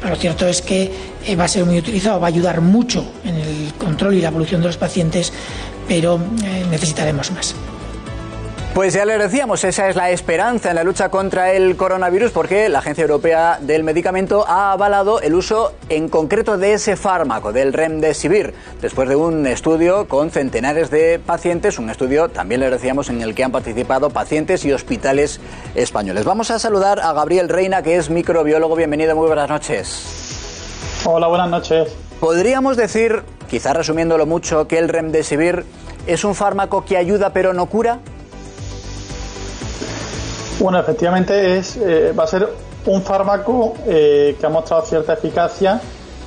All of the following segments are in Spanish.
Lo cierto es que va a ser muy utilizado, va a ayudar mucho en el control y la evolución de los pacientes, pero necesitaremos más. Pues ya le decíamos, esa es la esperanza en la lucha contra el coronavirus, porque la Agencia Europea del Medicamento ha avalado el uso en concreto de ese fármaco, del Remdesivir, después de un estudio con centenares de pacientes, un estudio, también le decíamos, en el que han participado pacientes y hospitales españoles. Vamos a saludar a Gabriel Reina, que es microbiólogo. Bienvenido, muy buenas noches. Hola, buenas noches. ¿Podríamos decir, quizás resumiéndolo mucho, que el Remdesivir es un fármaco que ayuda pero no cura? Bueno, efectivamente va a ser un fármaco que ha mostrado cierta eficacia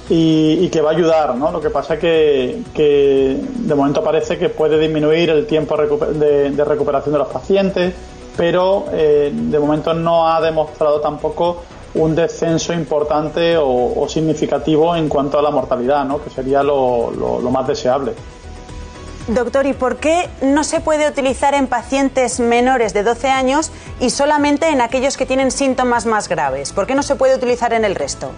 y que va a ayudar, ¿no? Lo que pasa es que de momento parece que puede disminuir el tiempo de recuperación de los pacientes, pero de momento no ha demostrado tampoco un descenso importante o significativo en cuanto a la mortalidad, ¿no? Que sería lo más deseable. Doctor, ¿y por qué no se puede utilizar en pacientes menores de 12 años y solamente en aquellos que tienen síntomas más graves? ¿Por qué no se puede utilizar en el resto?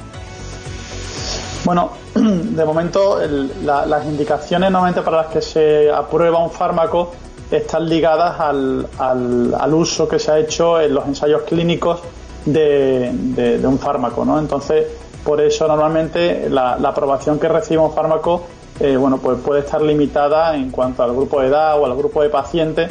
Bueno, de momento las indicaciones normalmente para las que se aprueba un fármaco están ligadas al uso que se ha hecho en los ensayos clínicos de un fármaco, ¿no? Entonces, por eso normalmente la aprobación que recibe un fármaco pues puede estar limitada en cuanto al grupo de edad o al grupo de pacientes,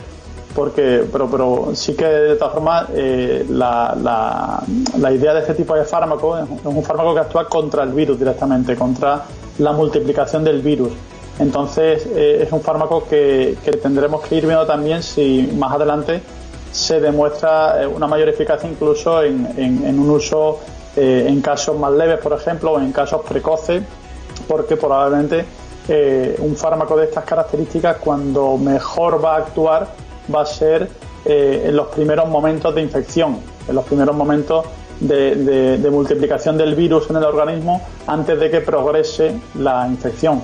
pero sí que de todas formas la idea de este tipo de fármaco es un fármaco que actúa contra el virus directamente, contra la multiplicación del virus. Entonces es un fármaco que tendremos que ir viendo también si más adelante se demuestra una mayor eficacia incluso en un uso en casos más leves, por ejemplo, o en casos precoces, porque probablemente un fármaco de estas características, cuando mejor va a actuar, va a ser en los primeros momentos de infección, en los primeros momentos de multiplicación del virus en el organismo, antes de que progrese la infección.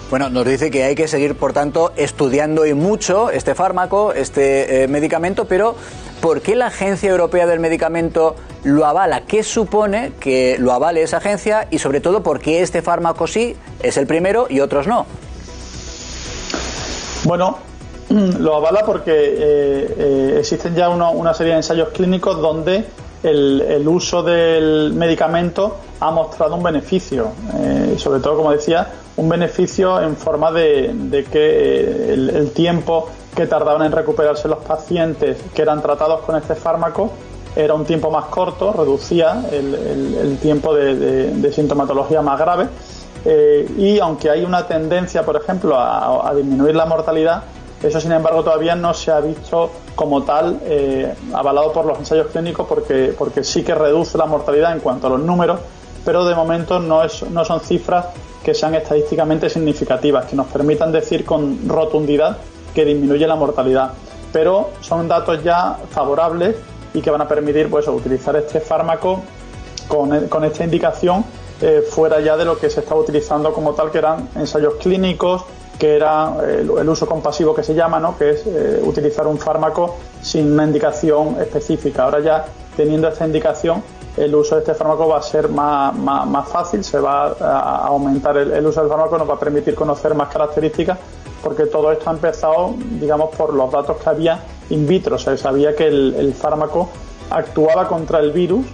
Bueno, nos dice que hay que seguir, por tanto, estudiando y mucho este fármaco, este medicamento, pero ¿por qué la Agencia Europea del Medicamento lo avala? ¿Qué supone que lo avale esa agencia? Y sobre todo, ¿por qué este fármaco sí es el primero y otros no? Bueno, lo avala porque existen ya una serie de ensayos clínicos donde el uso del medicamento ha mostrado un beneficio, sobre todo, como decía, un beneficio en forma de que el tiempo que tardaban en recuperarse los pacientes que eran tratados con este fármaco era un tiempo más corto, reducía el tiempo de sintomatología más grave, y aunque hay una tendencia, por ejemplo, a disminuir la mortalidad, eso sin embargo todavía no se ha visto como tal avalado por los ensayos clínicos, porque sí que reduce la mortalidad en cuanto a los números, pero de momento no son cifras que sean estadísticamente significativas, que nos permitan decir con rotundidad que disminuye la mortalidad. Pero son datos ya favorables y que van a permitir utilizar este fármaco con esta indicación fuera ya de lo que se estaba utilizando como tal, que eran ensayos clínicos, que era el uso compasivo que se llama, ¿no? Que es utilizar un fármaco sin una indicación específica. Ahora ya, teniendo esta indicación, el uso de este fármaco va a ser más fácil, se va a aumentar el uso del fármaco, nos va a permitir conocer más características, porque todo esto ha empezado, digamos, por los datos que había in vitro. O sea, sabía que el fármaco actuaba contra el virus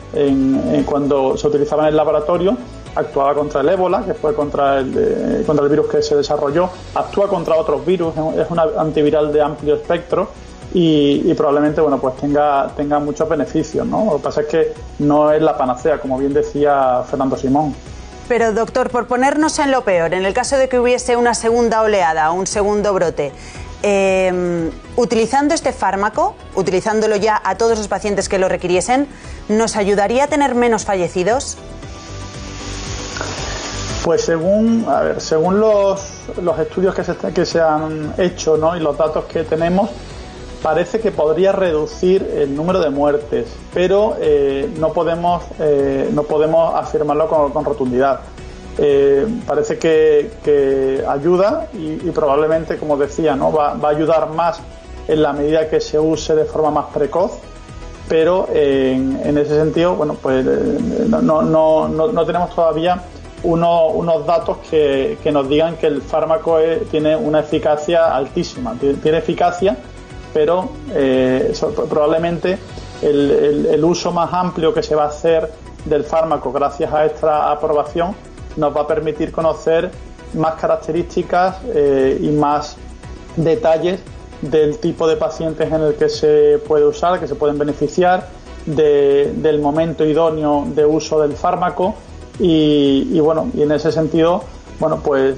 cuando se utilizaba en el laboratorio, actuaba contra el ébola, que fue contra el virus que se desarrolló, actúa contra otros virus, es un antiviral de amplio espectro y probablemente tenga muchos beneficios, ¿no? Lo que pasa es que no es la panacea, como bien decía Fernando Simón. Pero doctor, por ponernos en lo peor, en el caso de que hubiese una segunda oleada o un segundo brote, utilizando este fármaco, utilizándolo ya a todos los pacientes que lo requiriesen, ¿nos ayudaría a tener menos fallecidos? Pues según los estudios que se han hecho, ¿no? Y los datos que tenemos, parece que podría reducir el número de muertes, pero no podemos afirmarlo con rotundidad. Parece que ayuda y probablemente, como decía, ¿no? va a ayudar más en la medida que se use de forma más precoz, pero en ese sentido, bueno, pues no tenemos todavía unos datos que nos digan que el fármaco tiene una eficacia altísima. Tiene eficacia, pero probablemente el uso más amplio que se va a hacer del fármaco gracias a esta aprobación nos va a permitir conocer más características y más detalles del tipo de pacientes en el que se puede usar, que se pueden beneficiar, del momento idóneo de uso del fármaco y en ese sentido, bueno, pues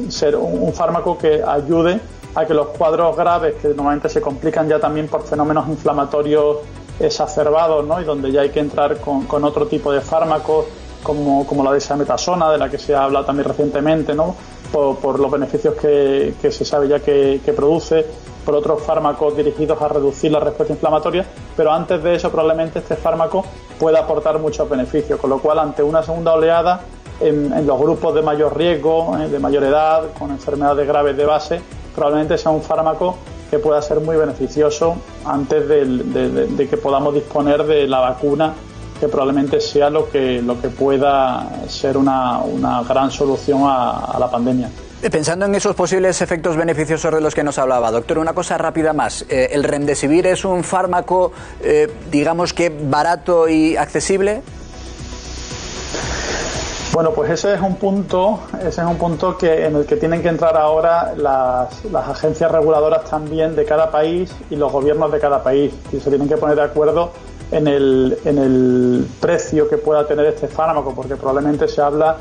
ser un fármaco que ayude a que los cuadros graves, que normalmente se complican ya también por fenómenos inflamatorios exacerbados, ¿no? Y donde ya hay que entrar con otro tipo de fármacos como la dexametasona, de la que se ha hablado también recientemente, ¿no? Por los beneficios que se sabe ya que produce, por otros fármacos dirigidos a reducir la respuesta inflamatoria, pero antes de eso probablemente este fármaco pueda aportar muchos beneficios, con lo cual ante una segunda oleada en los grupos de mayor riesgo, de mayor edad, con enfermedades graves de base, probablemente sea un fármaco que pueda ser muy beneficioso antes de que podamos disponer de la vacuna, que probablemente sea lo que pueda ser una gran solución a la pandemia. Pensando en esos posibles efectos beneficiosos de los que nos hablaba, doctor, una cosa rápida más. ¿El Remdesivir es un fármaco, digamos que barato y accesible? Bueno, pues ese es un punto en el que tienen que entrar ahora las agencias reguladoras también de cada país y los gobiernos de cada país, y se tienen que poner de acuerdo en el precio que pueda tener este fármaco, porque probablemente se habla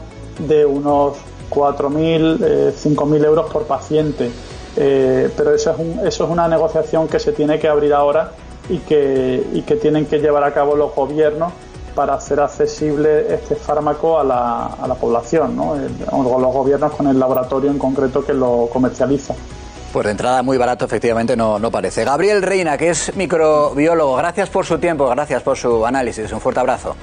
de unos 4.000, 5.000 euros por paciente, pero eso es una negociación que se tiene que abrir ahora y que tienen que llevar a cabo los gobiernos para hacer accesible este fármaco a la población, ¿no? Los gobiernos con el laboratorio en concreto que lo comercializa. Pues de entrada muy barato efectivamente no parece. Gabriel Reina, que es microbiólogo, gracias por su tiempo, gracias por su análisis, un fuerte abrazo.